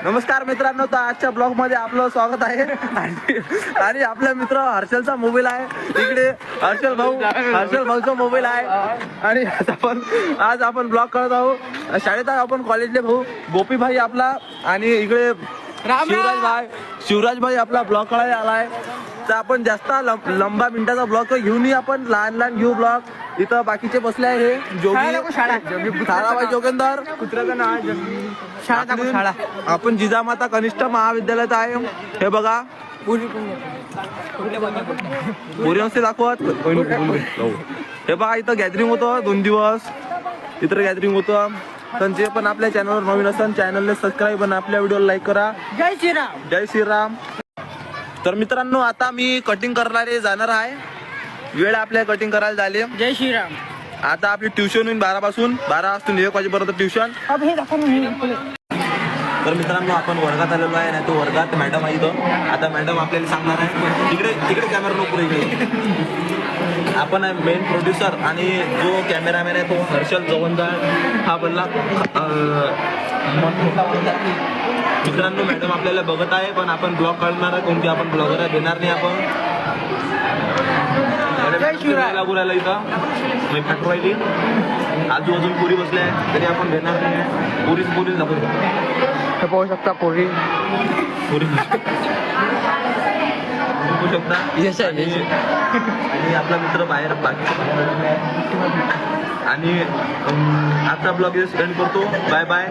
नमस्कार मित्रांनो, तर आजच्या ब्लॉग मध्ये आपलं स्वागत आहे. आणि आपला मित्र हर्षलचा मोबाईल आहे इकडे. हर्षल भाऊचा मोबाईल आहे. आणि आज आपण ब्लॉग करत आहोत. शाळेत आपण कॉलेजले भाऊ गोपी भाई आपला, आणि इकडे शिवराज भाई आपला ब्लॉग करायला आलाय. तर आपण जास्त लंबा मिनिटाचा ब्लॉग घेऊन आपण लहान घेऊ ब्लॉग. इथं बाकीचे बसले आहे हे जोगी थाराबाई जोगेंदर कुत्र्याचं नाव शाळा. आपण जिजामाता कनिष्ठ महाविद्यालयात आहे. हे बघा पुरी दाखवत. हे बघा इथं गॅदरिंग होतं 2 दिवस. इथं गॅदरिंग होतं. त्यांचे पण आपल्या चॅनलवर नवीन असेल चॅनलला सबस्क्राईब आणि आपल्या व्हिडिओला लाईक करा. जय श्रीराम. तर मित्रांनो, आता मी कटिंग करणारे जाणार आहे. वेळ आपल्या कटिंग करायला झाली. जय श्रीराम. आता आपली ट्युशन होईल 12 वाजून 1 वाजेपर्यंत ट्युशन. तर मित्रांनो, आपण वर्गात आलेलो आहे. नाही तो वर्गात मॅडम आहे इथं. आता मॅडम आपल्याला सांगणार आहे. तिकडे कॅमेरा नको इकडे. आपण मेन प्रोड्युसर आणि जो कॅमेरामॅन आहे तो हर्षल जोगेंदर हा बनला. मित्रांनो, मॅडम आपल्याला बघत आहे, पण आपण ब्लॉग करणार आहे. कोणती आपण ब्लॉगर देणार नाही आपण. लागू राहिला इथं मी फाटू राहिली. आजूबाजून पुरी बसल्या आहे तरी आपण देणार नाही. पुरीच दाखवतो. पाहू शकता पोरी बघू शकता. आणि आपला मित्र बाहेर बाकी. आणि आता ब्लॉग एंड करतो. Bye bye.